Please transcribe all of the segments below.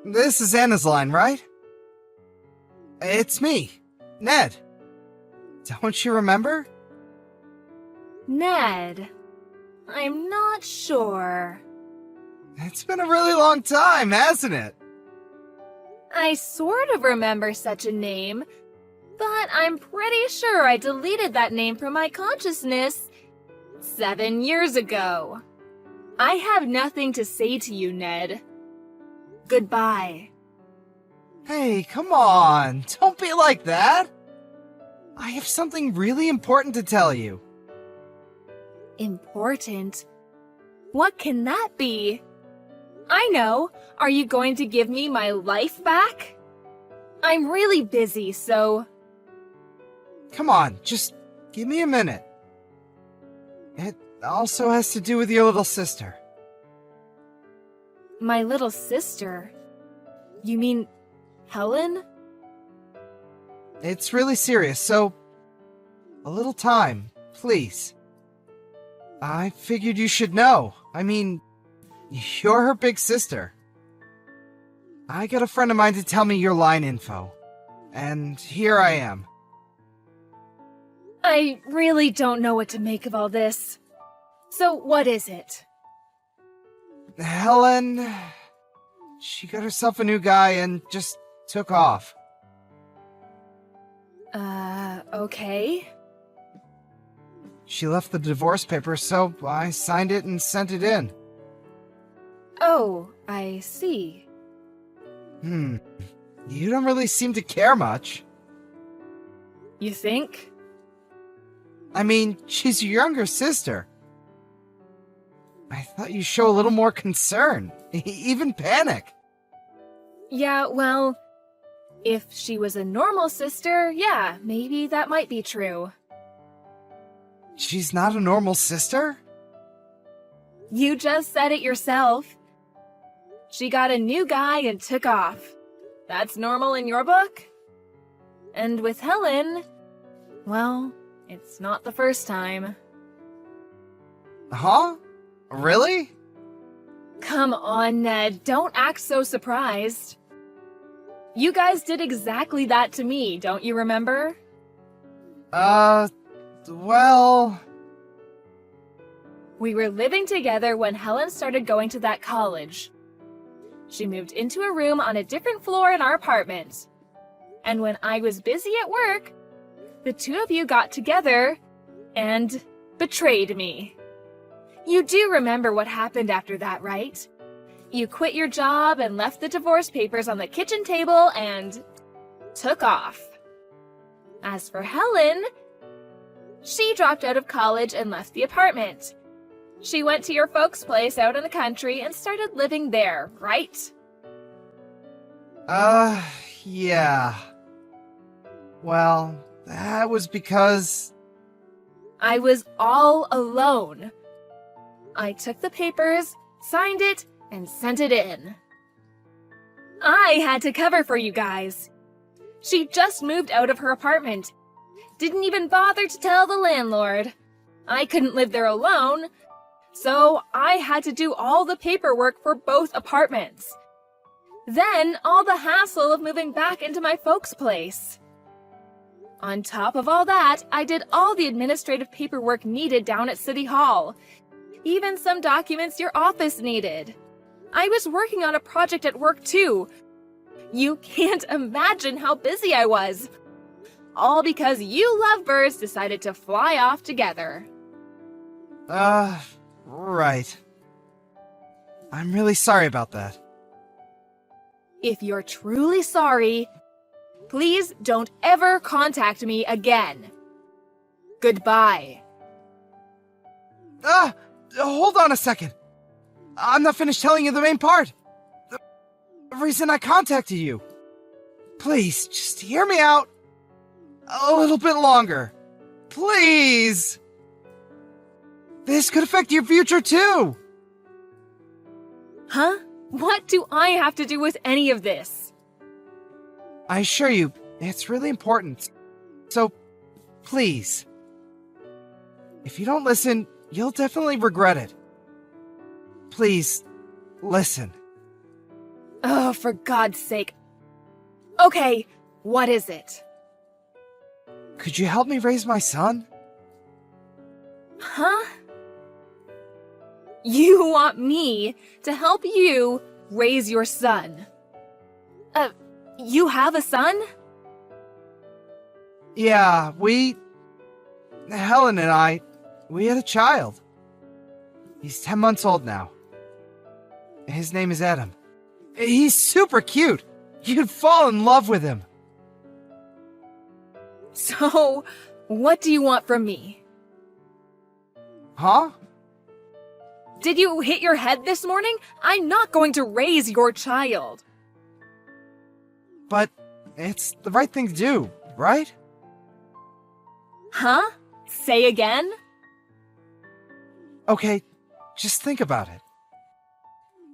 This is Anna's line, right? It's me, Ned. Don't you remember? Ned, I'm not sure. It's been a really long time, hasn't it? I sort of remember such a name, but I'm pretty sure I deleted that name from my consciousness 7 years ago. I have nothing to say to you, Ned. Goodbye. Hey, come on. Don't be like that. I have something really important to tell you. Important? What can that be? I know. Are you going to give me my life back? I'm really busy, so... Come on, just give me a minute. It also has to do with your little sister. My little sister? You mean Helen? It's really serious, so a little time, please. I figured you should know. I mean, you're her big sister. I got a friend of mine to tell me your line info, and here I am. I really don't know what to make of all this. So what is it? Helen, she got herself a new guy and just took off. Okay. She left the divorce papers, so I signed it and sent it in. Oh, I see. You don't really seem to care much. You think? I mean, she's your younger sister. I thought you'd show a little more concern, even panic. Yeah, well, if she was a normal sister, yeah, maybe that might be true. She's not a normal sister? You just said it yourself. She got a new guy and took off. That's normal in your book? And with Helen, well, it's not the first time. Huh? Really? Come on, Ned, don't act so surprised. You guys did exactly that to me, don't you remember? Well... We were living together when Helen started going to that college. She moved into a room on a different floor in our apartment. And when I was busy at work, the two of you got together and betrayed me. You do remember what happened after that, right? You quit your job and left the divorce papers on the kitchen table and took off. As for Helen, she dropped out of college and left the apartment. She went to your folks' place out in the country and started living there, right? Yeah. Well, that was because... I was all alone. I took the papers, signed it, and sent it in. I had to cover for you guys. She just moved out of her apartment. Didn't even bother to tell the landlord. I couldn't live there alone, so I had to do all the paperwork for both apartments. Then all the hassle of moving back into my folks' place. On top of all that, I did all the administrative paperwork needed down at City Hall. Even some documents your office needed. I was working on a project at work too. You can't imagine how busy I was. All because you lovebirds decided to fly off together. Right. I'm really sorry about that. If you're truly sorry, please don't ever contact me again. Goodbye. Hold on a second. I'm not finished telling you the main part. The reason I contacted you. Please, just hear me out a little bit longer. Please! This could affect your future too! Huh? What do I have to do with any of this? I assure you, it's really important. So, please. If you don't listen, you'll definitely regret it. Please, listen. Oh, for God's sake. Okay, what is it? Could you help me raise my son? Huh? You want me to help you raise your son? You have a son? Yeah, Helen and I, we had a child. He's 10 months old now. His name is Adam. He's super cute. You'd fall in love with him. So, what do you want from me? Huh? Did you hit your head this morning? I'm not going to raise your child. But it's the right thing to do, right? Huh? Say again? Okay, just think about it.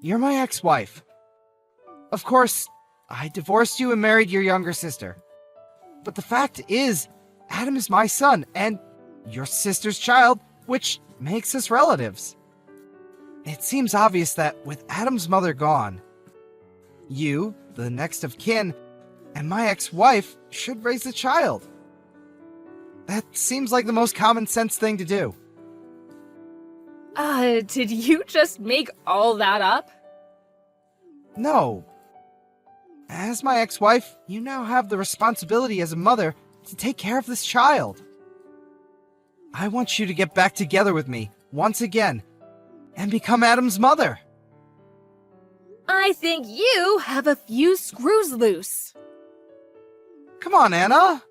You're my ex-wife. Of course, I divorced you and married your younger sister. But the fact is, Adam is my son and your sister's child, which makes us relatives. It seems obvious that with Adam's mother gone, you, the next of kin, and my ex-wife should raise the child. That seems like the most common sense thing to do. Did you just make all that up? No. As my ex-wife, you now have the responsibility as a mother to take care of this child. I want you to get back together with me, once again, and become Adam's mother. I think you have a few screws loose. Come on, Anna.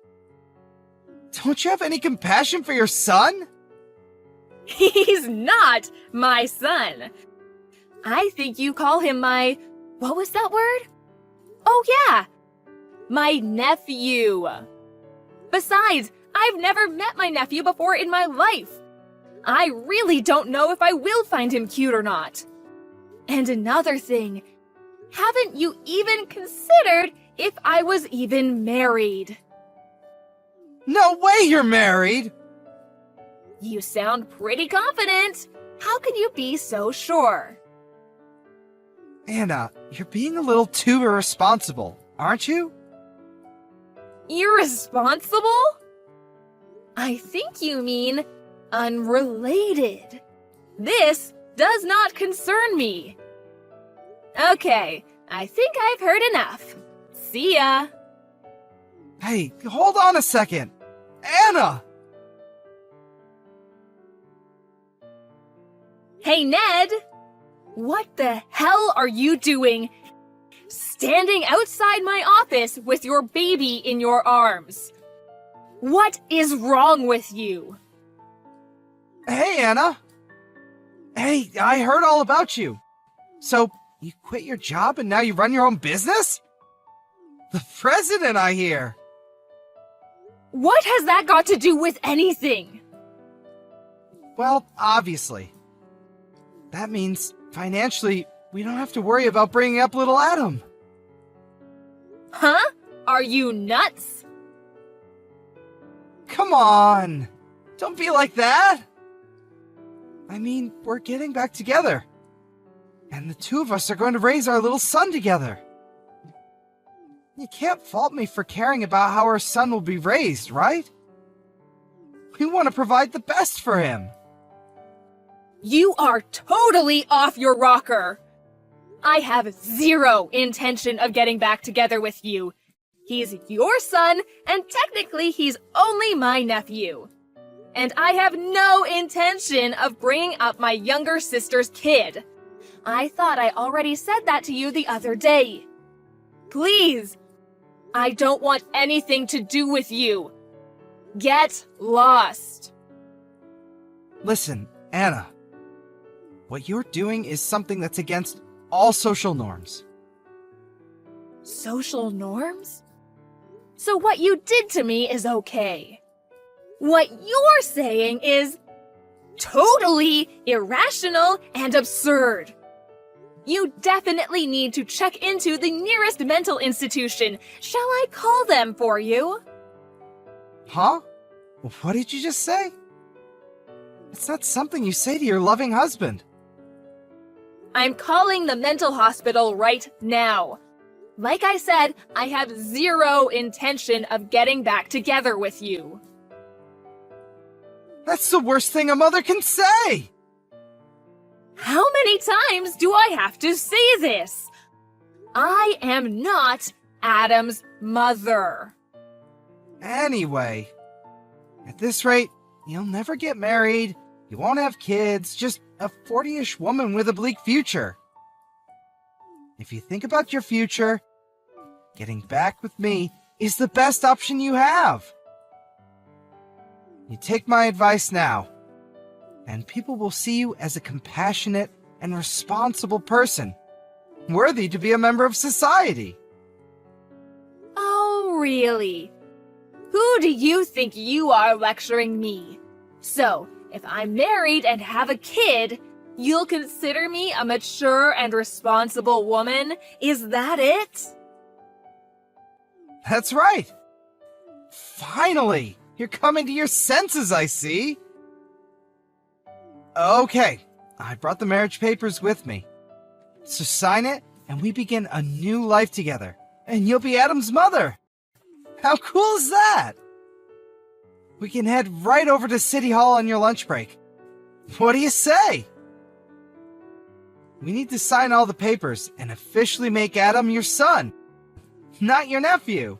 Don't you have any compassion for your son? He's not my son. I think you call him my... What was that word? Oh, yeah. My nephew. Besides, I've never met my nephew before in my life. I really don't know if I will find him cute or not. And another thing, haven't you even considered if I was even married? No way you're married! You sound pretty confident. How can you be so sure? Anna, you're being a little too irresponsible, aren't you? Irresponsible? I think you mean unrelated. This does not concern me. Okay, I think I've heard enough. See ya. Hey, hold on a second. Anna! Hey, Ned! What the hell are you doing standing outside my office with your baby in your arms? What is wrong with you? Hey, Anna. Hey, I heard all about you. So, you quit your job and now you run your own business? The president, I hear. What has that got to do with anything? Well, obviously. That means, financially, we don't have to worry about bringing up little Adam. Huh? Are you nuts? Come on! Don't be like that! I mean, we're getting back together. And the two of us are going to raise our little son together. You can't fault me for caring about how our son will be raised, right? We want to provide the best for him. You are totally off your rocker. I have zero intention of getting back together with you. He's your son, and technically he's only my nephew. And I have no intention of bringing up my younger sister's kid. I thought I already said that to you the other day. Please, I don't want anything to do with you. Get lost. Listen, Anna. What you're doing is something that's against all social norms. Social norms? So what you did to me is okay. What you're saying is totally irrational and absurd. You definitely need to check into the nearest mental institution. Shall I call them for you? Huh? What did you just say? It's not something you say to your loving husband. I'm calling the mental hospital right now. Like I said, I have zero intention of getting back together with you. That's the worst thing a mother can say! How many times do I have to say this? I am not Adam's mother. Anyway, at this rate, you'll never get married, you won't have kids, just a 40-ish woman with a bleak future. If you think about your future, getting back with me is the best option you have. You take my advice now, and people will see you as a compassionate and responsible person, worthy to be a member of society. Oh, really? Who do you think you are lecturing me? So, if I'm married and have a kid, you'll consider me a mature and responsible woman? Is that it? That's right. Finally, you're coming to your senses, I see. Okay, I brought the marriage papers with me. So sign it, and we begin a new life together. And you'll be Adam's mother. How cool is that? We can head right over to City Hall on your lunch break. What do you say? We need to sign all the papers and officially make Adam your son, not your nephew.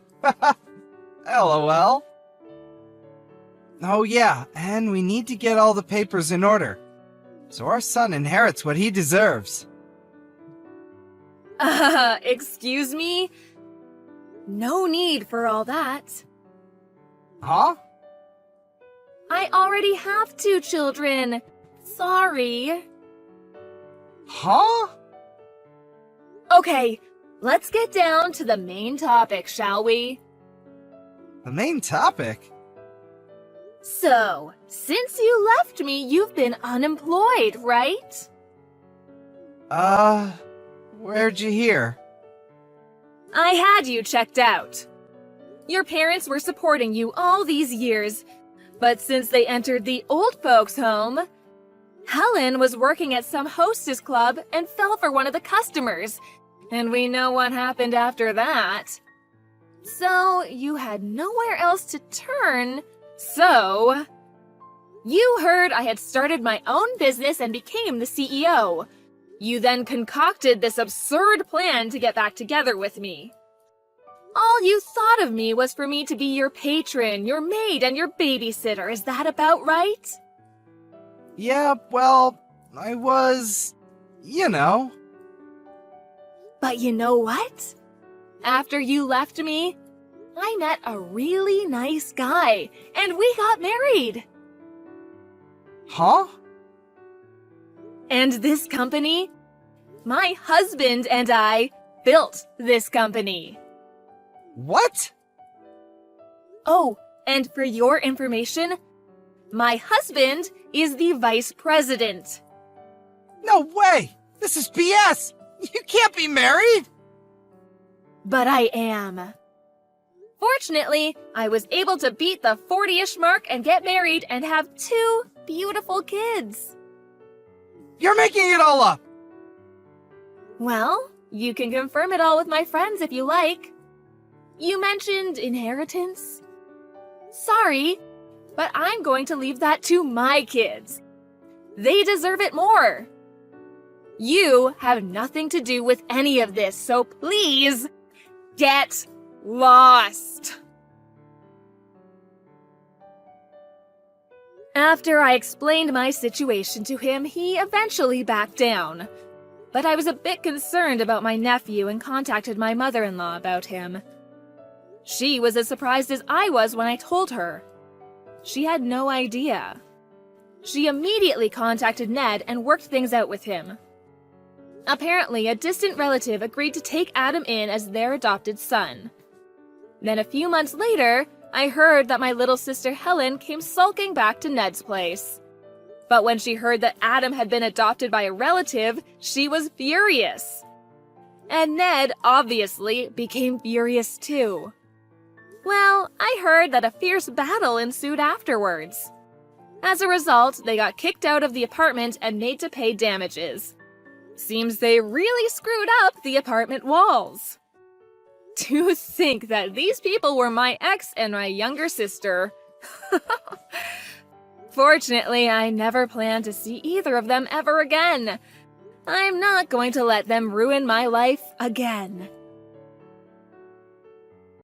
LOL. Oh yeah, and we need to get all the papers in order, so our son inherits what he deserves. Excuse me? No need for all that. Huh? I already have 2 children. Sorry. Huh? Okay, let's get down to the main topic, shall we? The main topic? So, since you left me, you've been unemployed, right? Where'd you hear? I had you checked out. Your parents were supporting you all these years, but since they entered the old folks' home, Helen was working at some hostess club and fell for one of the customers, and we know what happened after that. So, you had nowhere else to turn, so you heard I had started my own business and became the CEO. You then concocted this absurd plan to get back together with me. All you thought of me was for me to be your patron, your maid, and your babysitter. Is that about right? Yeah, well, I was... you know. But you know what? After you left me, I met a really nice guy, and we got married. Huh? And this company? My husband and I built this company. What? Oh, and for your information, my husband is the vice president. No way! This is BS! You can't be married! But I am. Fortunately, I was able to beat the 40-ish mark and get married and have 2 beautiful kids. You're making it all up! Well, you can confirm it all with my friends if you like. You mentioned inheritance? Sorry, but I'm going to leave that to my kids. They deserve it more. You have nothing to do with any of this, so please get lost. After I explained my situation to him, he eventually backed down. But I was a bit concerned about my nephew and contacted my mother-in-law about him. She was as surprised as I was when I told her. She had no idea. She immediately contacted Ned and worked things out with him. Apparently, a distant relative agreed to take Adam in as their adopted son. Then a few months later, I heard that my little sister Helen came sulking back to Ned's place. But when she heard that Adam had been adopted by a relative, she was furious. And Ned, obviously, became furious too. Well, I heard that a fierce battle ensued afterwards. As a result, they got kicked out of the apartment and made to pay damages. Seems they really screwed up the apartment walls. To think that these people were my ex and my younger sister. Fortunately, I never plan to see either of them ever again. I'm not going to let them ruin my life again.